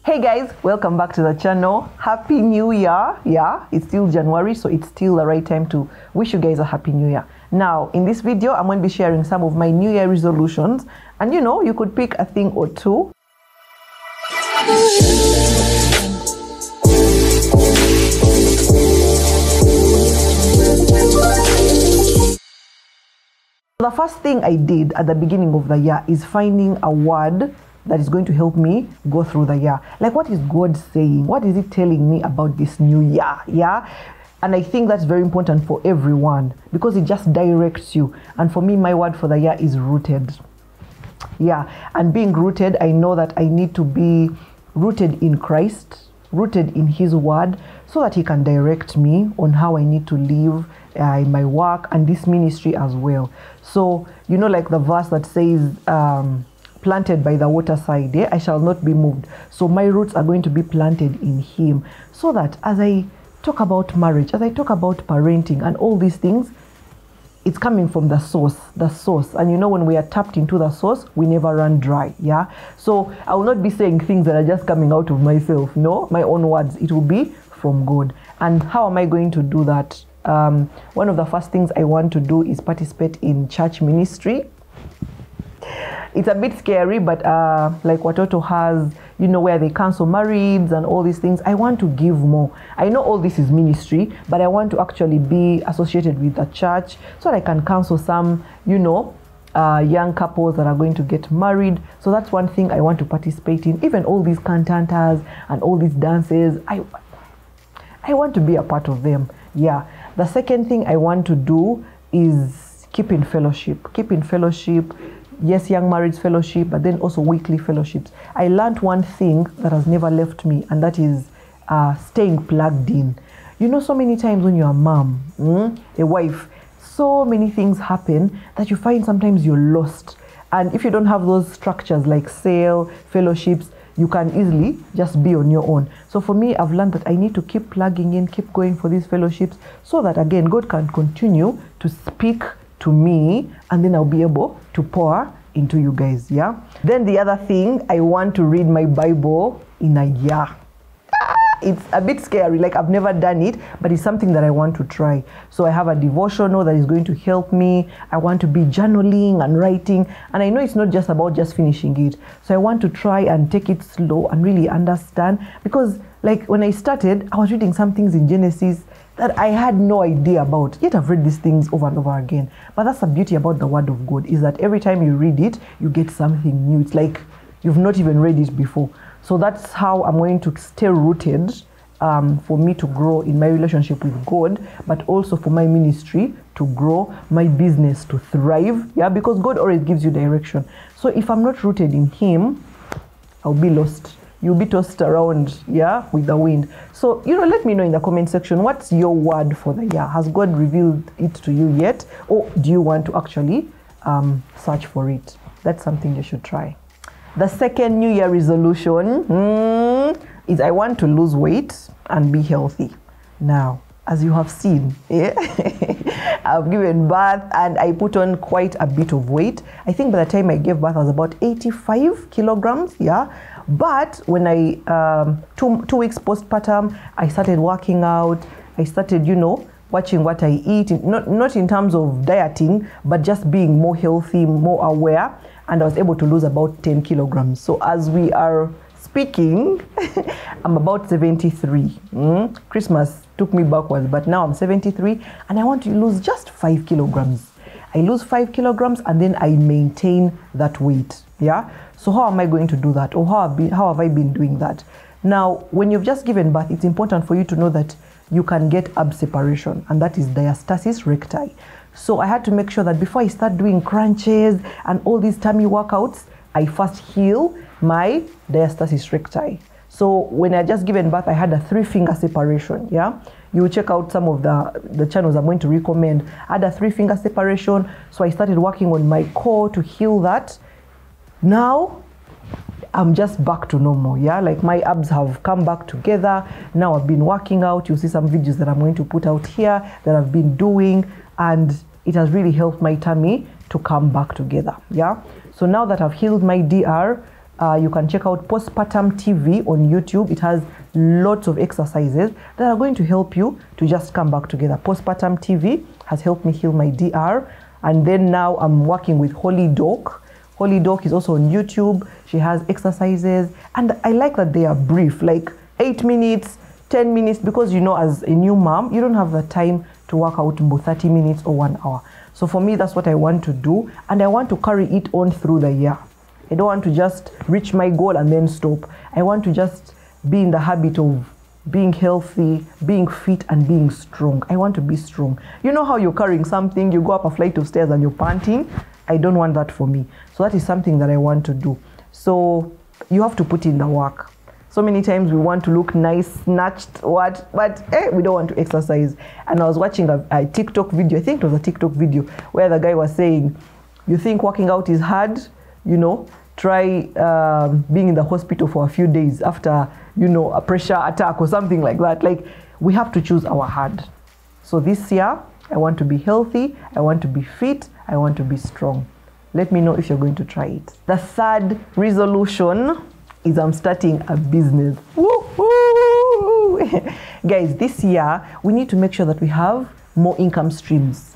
Hey guys, welcome back to the channel. Happy New Year. Yeah, it's still January, so it's still the right time to wish you guys a Happy New Year. Now, in this video, I'm going to be sharing some of my New Year resolutions. And you know, you could pick a thing or two. The first thing I did at the beginning of the year is finding a word that is going to help me go through the year. Like, what is God saying? What is it telling me about this new year? Yeah. And I think that's very important for everyone because it just directs you. And for me, my word for the year is rooted. Yeah. And being rooted, I know that I need to be rooted in Christ, rooted in His word, so that He can direct me on how I need to live in my work and this ministry as well. So, you know, like the verse that says, planted by the waterside, I shall not be moved. So my roots are going to be planted in Him, so that as I talk about marriage, as I talk about parenting and all these things, it's coming from the source. And you know, when we are tapped into the source, we never run dry. Yeah. So I will not be saying things that are just coming out of myself. No, my own words. It will be from God. And how am I going to do that? One of the first things I want to do is participate in church ministry. It's a bit scary, but like Watoto has, you know, where they counsel marrieds and all these things, I want to give more. I know all this is ministry, but I want to actually be associated with the church so that I can counsel some, you know, young couples that are going to get married. So that's one thing I want to participate in. Even all these cantantas and all these dances, I want to be a part of them. Yeah. The second thing I want to do is keep in fellowship. Yes, young marriage fellowship, but then also weekly fellowships. I learned one thing that has never left me, and that is staying plugged in. You know, so many times when you're a mom, a wife, so many things happen that you find sometimes you're lost. And if you don't have those structures like sale, fellowships, you can easily just be on your own. So for me, I've learned that I need to keep plugging in, keep going for these fellowships, so that again, God can continue to speak to me, and then I'll be able to pour into you guys. Yeah. Then the other thing, I want to read my Bible in a year. It's a bit scary, like I've never done it, but it's something that I want to try. So I have a devotional that is going to help me. I want to be journaling and writing, and I know it's not just about just finishing it. So I want to try and take it slow and really understand, because like when I started, I was reading some things in Genesis that I had no idea about, yet I've read these things over and over again. But that's the beauty about the Word of God, is that every time you read it, you get something new. It's like you've not even read it before. So that's how I'm going to stay rooted, for me to grow in my relationship with God, but also for my ministry to grow, my business to thrive. Yeah, because God always gives you direction. So if I'm not rooted in Him, I'll be lost. You'll be tossed around, yeah, with the wind. So, you know, let me know in the comment section, what's your word for the year? Has God revealed it to you yet? Or do you want to actually search for it? That's something you should try. The second New Year resolution is I want to lose weight and be healthy. Now, as you have seen, I've given birth and I put on quite a bit of weight. I think by the time I gave birth, I was about 85 kilograms, yeah. But when I, two weeks postpartum, I started working out. I started, you know, watching what I eat, not in terms of dieting, but just being more healthy, more aware. And I was able to lose about 10 kilograms. So as we are speaking, I'm about 73. Christmas took me backwards, but now I'm 73 and I want to lose just 5 kilograms. I lose 5 kilograms and then I maintain that weight. Yeah. So how am I going to do that? Or how have I been doing that? Now, when you've just given birth, it's important for you to know that you can get ab separation, and that is diastasis recti. So I had to make sure that before I start doing crunches and all these tummy workouts, I first heal my diastasis recti. So when I just given birth, I had a 3-finger separation. Yeah, you will check out some of the channels I'm going to recommend. I had a 3-finger separation, so I started working on my core to heal that. Now I'm just back to normal. Yeah, like my abs have come back together. Now I've been working out. You'll see some videos that I'm going to put out here that I've been doing, and it has really helped my tummy to come back together. Yeah, so now that I've healed my DR, You can check out Postpartum TV on YouTube. It has lots of exercises that are going to help you to just come back together. Postpartum TV has helped me heal my DR. And then now I'm working with Holy Doc. Holy Doc is also on YouTube. She has exercises. And I like that they are brief, like 8 minutes, 10 minutes, because you know, as a new mom, you don't have the time to work out in 30 minutes or 1 hour. So for me, that's what I want to do. And I want to carry it on through the year. I don't want to just reach my goal and then stop. I want to just be in the habit of being healthy, being fit, and being strong. I want to be strong. You know how you're carrying something, you go up a flight of stairs and you're panting? I don't want that for me. So that is something that I want to do. So you have to put in the work. So many times we want to look nice, snatched, but we don't want to exercise. And I was watching a TikTok video, I think it was a TikTok video, where the guy was saying, you think working out is hard? You know, try being in the hospital for a few days after, you know, a pressure attack or something like that. Like, we have to choose our hard. So this year, I want to be healthy, I want to be fit, I want to be strong. Let me know if you're going to try it. The third resolution is I'm starting a business. Woo-hoo! Guys, this year, we need to make sure that we have more income streams.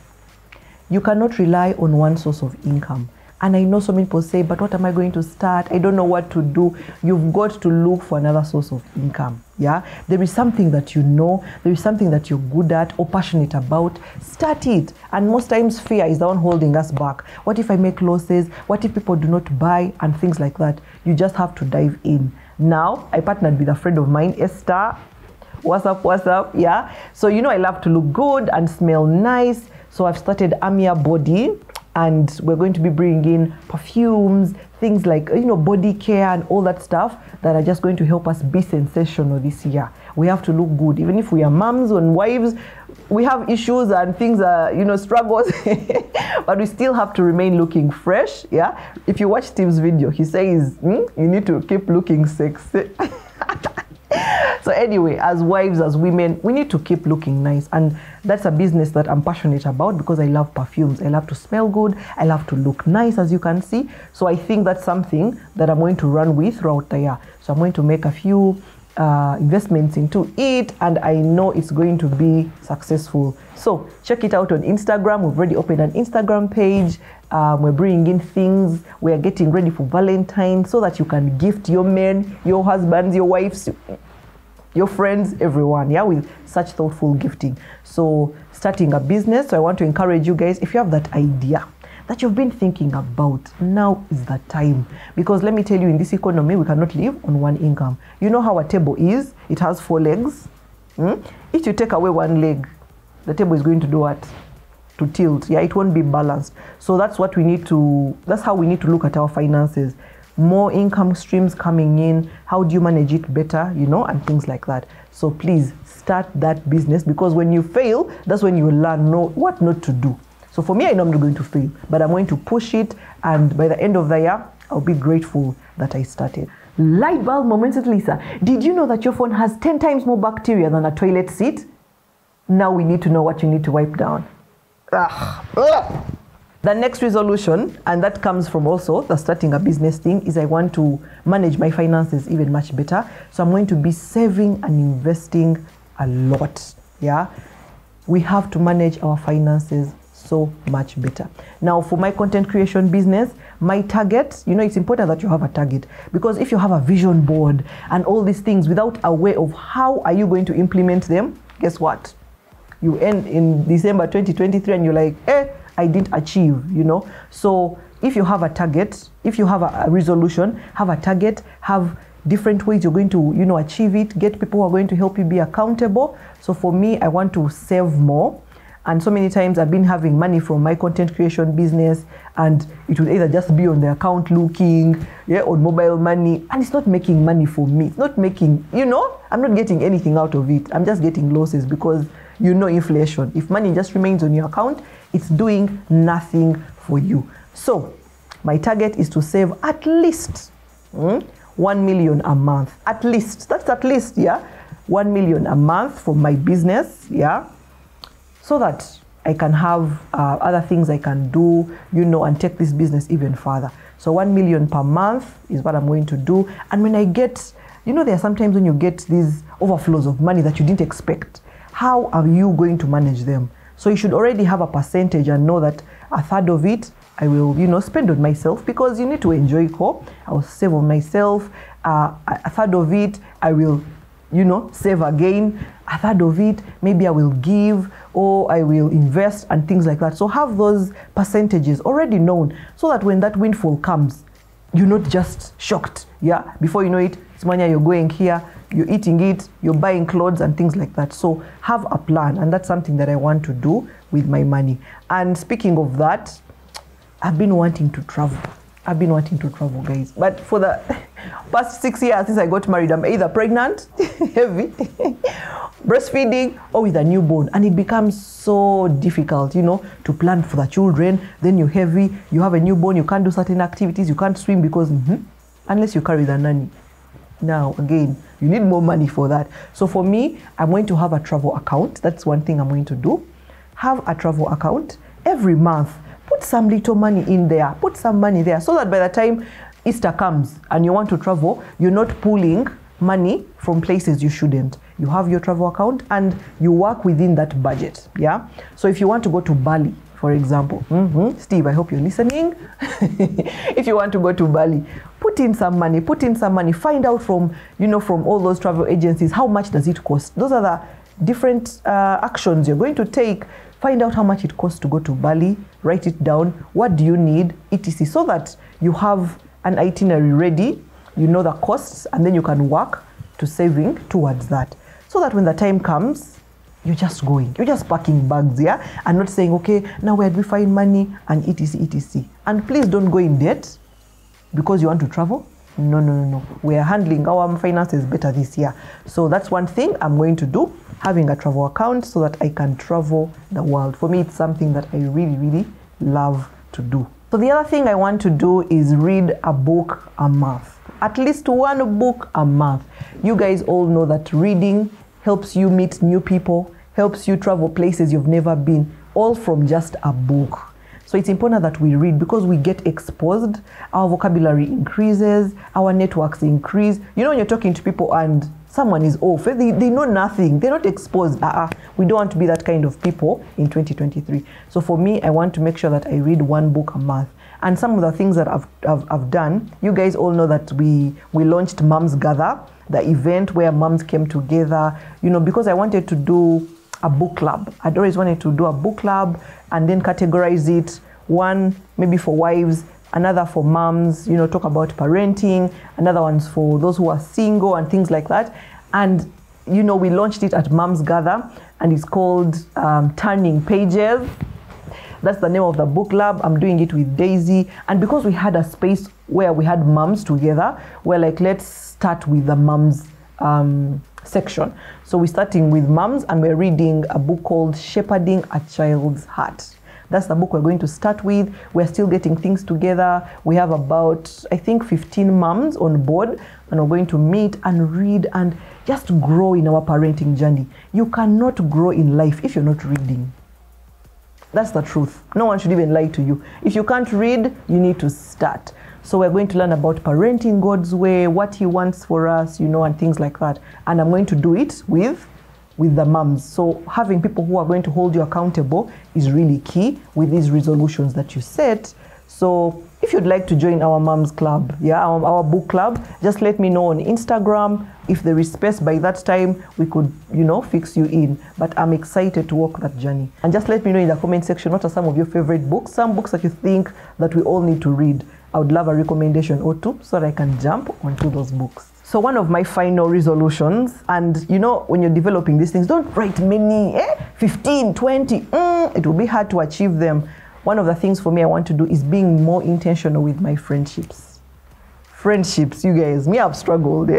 You cannot rely on one source of income. And I know so many people say, but what am I going to start? I don't know what to do. You've got to look for another source of income. Yeah, there is something that you know, there is something that you're good at or passionate about. Start it. And most times fear is the one holding us back. What if I make losses? What if people do not buy? And things like that. You just have to dive in. Now, I partnered with a friend of mine, Esther. What's up? Yeah. So, you know, I love to look good and smell nice. So I've started Amia Body. And we're going to be bringing in perfumes, things like, you know, body care and all that stuff that are just going to help us be sensational this year. We have to look good. Even if we are moms and wives, we have issues and things are, you know, struggles. But we still have to remain looking fresh, yeah? If you watch Steve's video, he says, you need to keep looking sexy. So anyway, as wives, as women, we need to keep looking nice. And that's a business that I'm passionate about because I love perfumes. I love to smell good. I love to look nice, as you can see. So I think that's something that I'm going to run with throughout the year. So I'm going to make a few investments into it, and I know it's going to be successful. So check it out on Instagram. We've already opened an Instagram page. We're bringing in things. We're getting ready for Valentine's so that you can gift your men, your husbands, your wives, your friends, everyone, yeah, with such thoughtful gifting. So starting a business. So I want to encourage you guys, if you have that idea that you've been thinking about, now is the time. Because let me tell you, in this economy, we cannot live on one income. You know how a table is? It has 4 legs. If you take away one leg, the table is going to do what? To tilt. Yeah, it won't be balanced. So that's what we need to, that's how we need to look at our finances. More income streams coming in. How do you manage it better, you know, and things like that. So please start that business, because when you fail, that's when you learn what not to do. So for me, I know I'm not going to fail, but I'm going to push it. And by the end of the year, I'll be grateful that I started. Light bulb moments with Lisa. Did you know that your phone has 10 times more bacteria than a toilet seat? Now we need to know what you need to wipe down. The next resolution, and that comes from also the starting a business thing, is I want to manage my finances even much better. So I'm going to be saving and investing a lot. Yeah, we have to manage our finances so much better. Now, for my content creation business, my target, you know, it's important that you have a target, because if you have a vision board and all these things without a way of how are you going to implement them, guess what? You end in December 2023 and you're like, I didn't achieve, you know. So if you have a target, if you have a resolution, have a target, have different ways you're going to, you know, achieve it, get people who are going to help you be accountable. So for me, I want to save more. And so many times I've been having money from my content creation business, and it will either just be on the account looking, yeah, on mobile money, and it's not making money for me. It's not making, you know, I'm not getting anything out of it. I'm just getting losses because, you know, inflation. If money just remains on your account, it's doing nothing for you. So my target is to save at least 1 million a month. At least, that's at least, yeah, 1 million a month from my business, yeah, so that I can have other things I can do, you know, and take this business even further. So 1 million per month is what I'm going to do. And when I get, you know, there are sometimes when you get these overflows of money that you didn't expect, how are you going to manage them? So you should already have a percentage and know that a third of it I will, you know, spend on myself, because you need to enjoy co. I will save on myself. A third of it I will, you know, save again. A third of it maybe I will give, or I will invest and things like that. So have those percentages already known, so that when that windfall comes, you're not just shocked. Yeah, before you know it, Simanya, you're going here, you're eating it, you're buying clothes and things like that. So have a plan, and that's something that I want to do with my money. And speaking of that, I've been wanting to travel. I've been wanting to travel, guys. But for the past 6 years since I got married, I'm either pregnant, heavy, breastfeeding, or with a newborn. And it becomes so difficult, you know, to plan for the children. Then you're heavy, you have a newborn, you can't do certain activities, you can't swim because, unless you carry the nanny. Now, again, you need more money for that. So for me, I'm going to have a travel account. That's one thing I'm going to do. Have a travel account every month. Put some little money in there. Put some money there, so that by the time Easter comes and you want to travel, you're not pulling money from places you shouldn't. You have your travel account and you work within that budget. Yeah. So if you want to go to Bali, for example, Steve, I hope you're listening. If you want to go to Bali, put in some money. Put in some money. Find out from, you know, from all those travel agencies, how much does it cost. Those are the different actions you're going to take. Find out how much it costs to go to Bali, write it down, what do you need, etc. So that you have an itinerary ready, you know the costs, and then you can work to saving towards that. So that when the time comes, you're just going, you're just packing bags, yeah? And not saying, okay, now where do we find money, and etc, etc. And please don't go in debt because you want to travel. No. We are handling our finances better this year. So that's one thing I'm going to do, having a travel account so that I can travel the world. For me, it's something that I really, really love to do. So the other thing I want to do is read a book a month. At least one book a month. You guys all know that reading helps you meet new people, helps you travel places you've never been, all from just a book. So it's important that we read, because we get exposed, our vocabulary increases, our networks increase. You know, when you're talking to people and someone is off, they know nothing, they're not exposed. We don't want to be that kind of people in 2023. So for me, I want to make sure that I read one book a month. And some of the things that I've done, you guys all know that we launched Moms Gather, the event where moms came together, you know, because I wanted to do a book club. I'd always wanted to do a book club and then categorize it. One maybe for wives, another for moms, you know, talk about parenting, another one's for those who are single and things like that. And, you know, we launched it at Moms Gather, and it's called Turning Pages. That's the name of the book club. I'm doing it with Daisy. And because we had a space where we had moms together, we're like, let's start with the moms section. So we're starting with moms, and we're reading a book called Shepherding a Child's Heart. That's the book we're going to start with. We're still getting things together. We have about, I think, 15 moms on board, and we're going to meet and read and just grow in our parenting journey. You cannot grow in life if you're not reading. That's the truth. No one should even lie to you. If you can't read, you need to start. So we're going to learn about parenting God's way, what He wants for us, you know, and things like that. And I'm going to do it with the moms. So having people who are going to hold you accountable is really key with these resolutions that you set. So if you'd like to join our moms club, our book club, just let me know on Instagram. If there is space by that time, we could, you know, fix you in. But I'm excited to walk that journey. And just let me know in the comment section, what are some of your favorite books, some books that you think that we all need to read. I would love a recommendation or two so that I can jump onto those books. So one of my final resolutions, and you know, when you're developing these things, don't write many, 15, 20, it will be hard to achieve them. One of the things for me I want to do is being more intentional with my friendships. Friendships, you guys, me, I've struggled.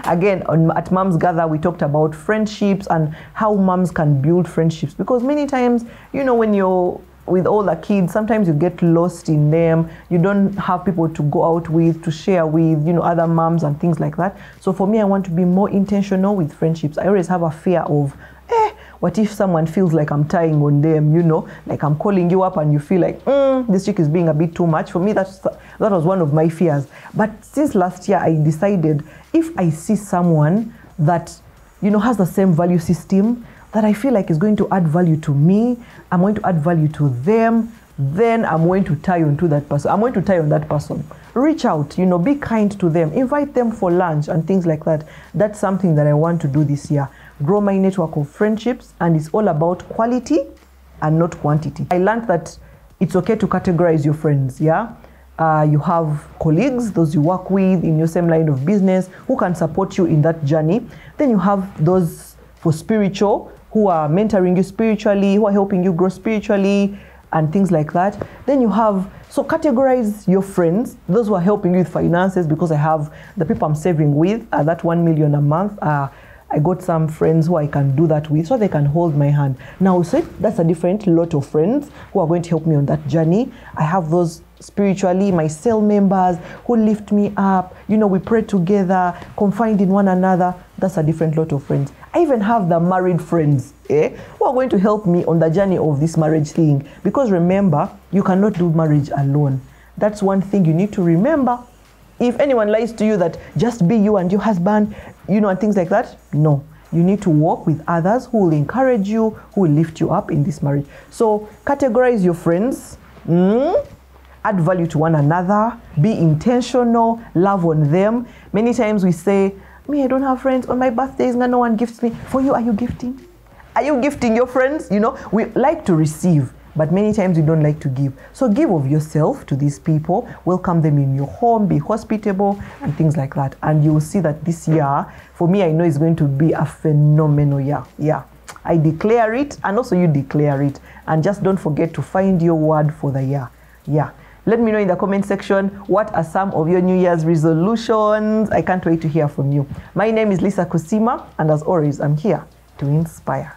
Again, at Moms Gather, we talked about friendships and how moms can build friendships, because many times, you know, when you're with all the kids, sometimes you get lost in them. You don't have people to go out with, to share with, you know, other moms and things like that. So for me, I want to be more intentional with friendships. I always have a fear of, What if someone feels like I'm tying on them, you know, like I'm calling you up and you feel like, this chick is being a bit too much. For me, that was one of my fears. But since last year, I decided if I see someone that, you know, has the same value system, that I feel like is going to add value to me, I'm going to add value to them, then I'm going to tie on to that person. I'm going to tie on that person. Reach out, you know, be kind to them, invite them for lunch and things like that. That's something that I want to do this year. Grow my network of friendships, and it's all about quality and not quantity. I learned that it's okay to categorize your friends, yeah? You have colleagues, those you work with in your same line of business, who can support you in that journey. Then you have those for spiritual, who are mentoring you spiritually, who are helping you grow spiritually, and things like that. Then you have, so categorize your friends, those who are helping you with finances, because I have the people I'm saving with, that 1 million a month. I got some friends who I can do that with, so they can hold my hand. Now, so that's a different lot of friends who are going to help me on that journey. I have those spiritually, my cell members who lift me up. You know, we pray together, confide in one another. That's a different lot of friends. I even have the married friends, who are going to help me on the journey of this marriage thing. Because remember, you cannot do marriage alone. That's one thing you need to remember. If anyone lies to you that just be you and your husband, you know, and things like that, no. You need to work with others who will encourage you, who will lift you up in this marriage. So categorize your friends, add value to one another, be intentional, love on them. Many times we say, me, I don't have friends. On my birthdays, no one gifts me. For you, are you gifting? Are you gifting your friends? You know, we like to receive, but many times we don't like to give. So give of yourself to these people, welcome them in your home, be hospitable, and things like that. And you will see that this year, for me, I know it's going to be a phenomenal year. Yeah, I declare it, and also you declare it. And just don't forget to find your word for the year. Yeah. Let me know in the comment section, what are some of your New Year's resolutions? I can't wait to hear from you. My name is Lisa Kusiima, and as always, I'm here to inspire.